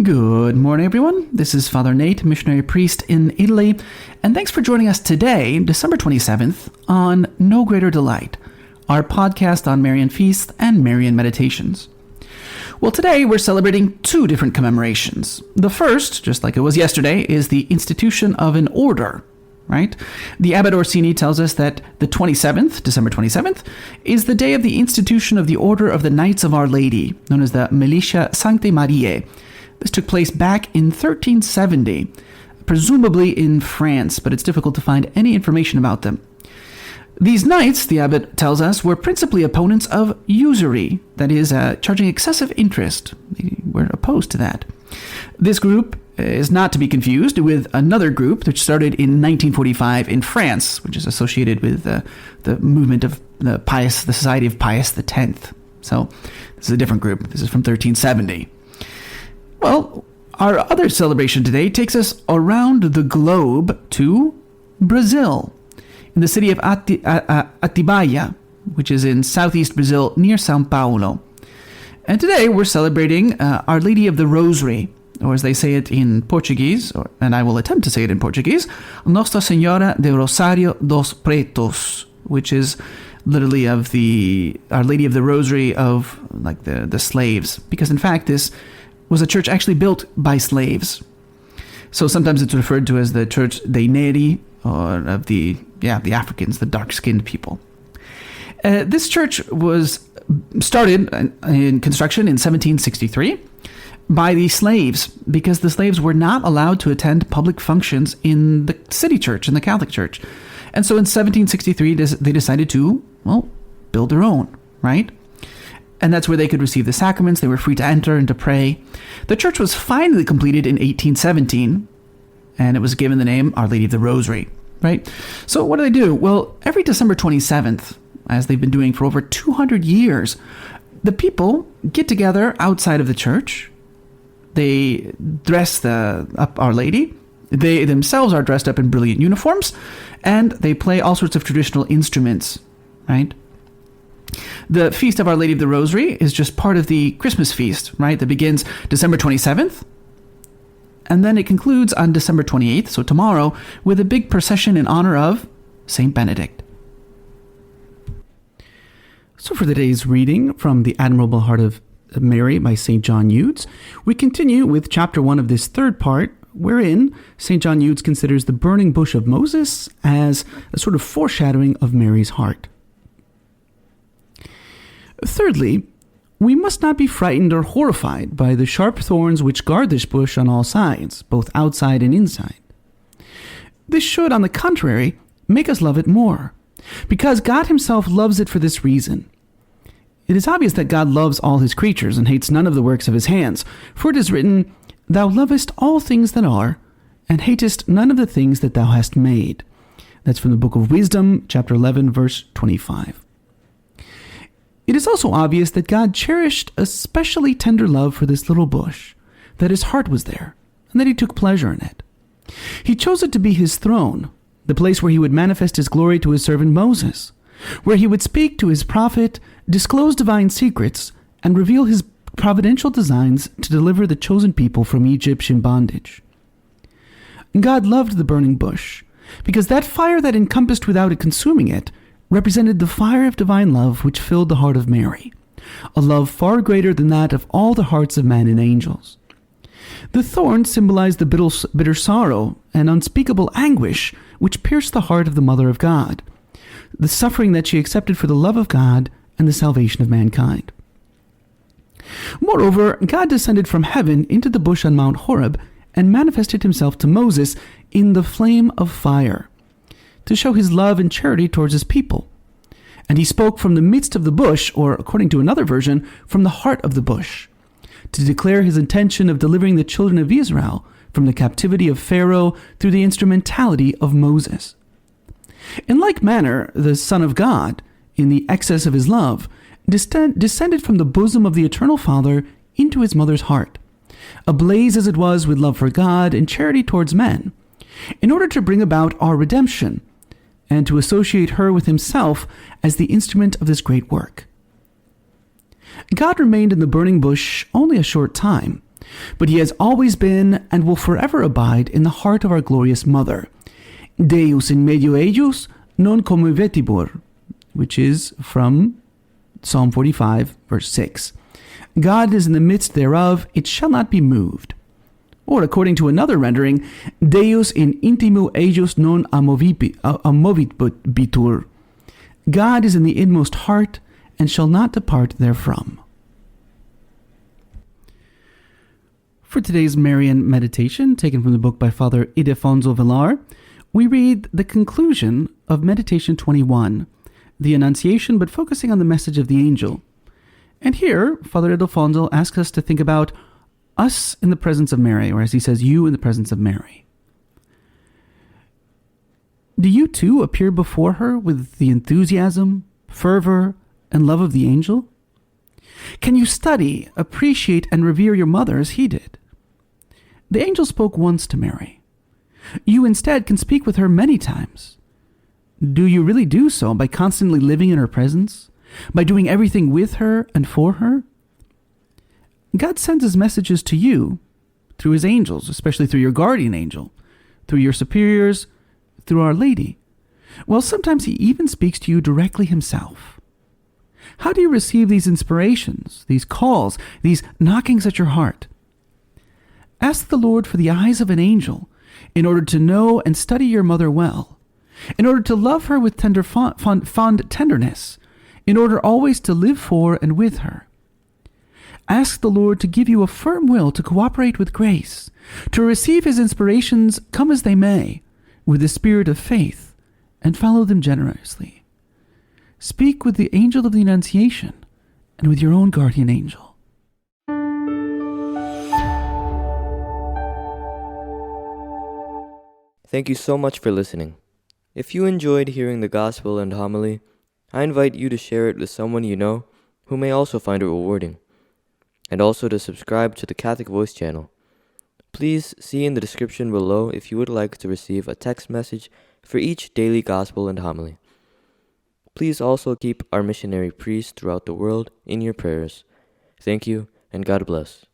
Good morning, everyone. This is Father Nate, missionary priest in Italy, and thanks for joining us today, December 27th, on No Greater Delight, our podcast on Marian feasts and Marian meditations. Well, today we're celebrating two different commemorations. The first, just like it was yesterday, is the institution of an order, right? The Abbot Orsini tells us that the 27th, December 27th, is the day of the institution of the Order of the Knights of Our Lady, known as the Militia Sanctae Mariae. This took place back in 1370, presumably in France, but it's difficult to find any information about them. These knights, the abbot tells us, were principally opponents of usury, that is, charging excessive interest. They were opposed to that. This group is not to be confused with another group which started in 1945 in France, which is associated with the movement of the Society of Pius X. So this is a different group. This is from 1370. Well, our other celebration today takes us around the globe to Brazil, in the city of Atibaia, which is in southeast Brazil near São Paulo. And today we're celebrating Our Lady of the Rosary, or as they say it in Portuguese, and I will attempt to say it in Portuguese, Nossa Senhora de Rosário dos Pretos, which is literally of Our Lady of the Rosary of like the slaves, because in fact this was a church actually built by slaves. So sometimes it's referred to as the Church dei Neri, or of the Africans, the dark-skinned people. This church was started in construction in 1763 by the slaves, because the slaves were not allowed to attend public functions in the city church, in the Catholic Church. And so in 1763, they decided to, build their own, right? And that's where they could receive the sacraments. They were free to enter and to pray. The church was finally completed in 1817, and it was given the name Our Lady of the Rosary, right? So what do? Well, every December 27th, as they've been doing for over 200 years, the people get together outside of the church. They dress up Our Lady. They themselves are dressed up in brilliant uniforms, and they play all sorts of traditional instruments, right? The Feast of Our Lady of the Rosary is just part of the Christmas feast, right? That begins December 27th, and then it concludes on December 28th, so tomorrow, with a big procession in honor of Saint Benedict. So for today's reading from The Admirable Heart of Mary by St. John Eudes, we continue with chapter 1 of this third part, wherein St. John Eudes considers the burning bush of Moses as a sort of foreshadowing of Mary's heart. Thirdly, we must not be frightened or horrified by the sharp thorns which guard this bush on all sides, both outside and inside. This should, on the contrary, make us love it more, because God himself loves it for this reason. It is obvious that God loves all his creatures and hates none of the works of his hands, for it is written, "Thou lovest all things that are, and hatest none of the things that thou hast made." That's from the book of Wisdom, chapter 11, verse 25. It is also obvious that God cherished a specially tender love for this little bush, that his heart was there, and that he took pleasure in it. He chose it to be his throne, the place where he would manifest his glory to his servant Moses, where he would speak to his prophet, disclose divine secrets, and reveal his providential designs to deliver the chosen people from Egyptian bondage. God loved the burning bush, because that fire that encompassed without it consuming it represented the fire of divine love which filled the heart of Mary, a love far greater than that of all the hearts of men and angels. The thorns symbolized the bitter sorrow and unspeakable anguish which pierced the heart of the Mother of God, the suffering that she accepted for the love of God and the salvation of mankind. Moreover, God descended from heaven into the bush on Mount Horeb and manifested himself to Moses in the flame of fire, to show his love and charity towards his people. And he spoke from the midst of the bush, or according to another version, from the heart of the bush, to declare his intention of delivering the children of Israel from the captivity of Pharaoh through the instrumentality of Moses. In like manner, the Son of God, in the excess of his love, descended from the bosom of the Eternal Father into his mother's heart, ablaze as it was with love for God and charity towards men, in order to bring about our redemption, and to associate her with himself as the instrument of this great work. God remained in the burning bush only a short time, but he has always been and will forever abide in the heart of our glorious Mother. Deus in medio ejus non commovetibur, which is from Psalm 45, verse 6. God is in the midst thereof, it shall not be moved. Or according to another rendering, Deus in intimo ejus non amovibitur. God is in the inmost heart, and shall not depart therefrom. For today's Marian meditation, taken from the book by Father Ildefonso Villar, we read the conclusion of Meditation 21, the Annunciation, but focusing on the message of the angel. And here, Father Ildefonso asks us to think about us in the presence of Mary, or as he says, you in the presence of Mary. Do you too appear before her with the enthusiasm, fervor, and love of the angel? Can you study, appreciate, and revere your mother as he did? The angel spoke once to Mary. You instead can speak with her many times. Do you really do so by constantly living in her presence? By doing everything with her and for her? God sends his messages to you through his angels, especially through your guardian angel, through your superiors, through Our Lady. Well, sometimes he even speaks to you directly himself. How do you receive these inspirations, these calls, these knockings at your heart? Ask the Lord for the eyes of an angel in order to know and study your mother well, in order to love her with tender fond tenderness, in order always to live for and with her. Ask the Lord to give you a firm will to cooperate with grace, to receive his inspirations, come as they may, with the spirit of faith, and follow them generously. Speak with the angel of the Annunciation and with your own guardian angel. Thank you so much for listening. If you enjoyed hearing the gospel and homily, I invite you to share it with someone you know who may also find it rewarding, and also to subscribe to the Catholic Voice channel. Please see in the description below if you would like to receive a text message for each daily gospel and homily. Please also keep our missionary priests throughout the world in your prayers. Thank you, and God bless.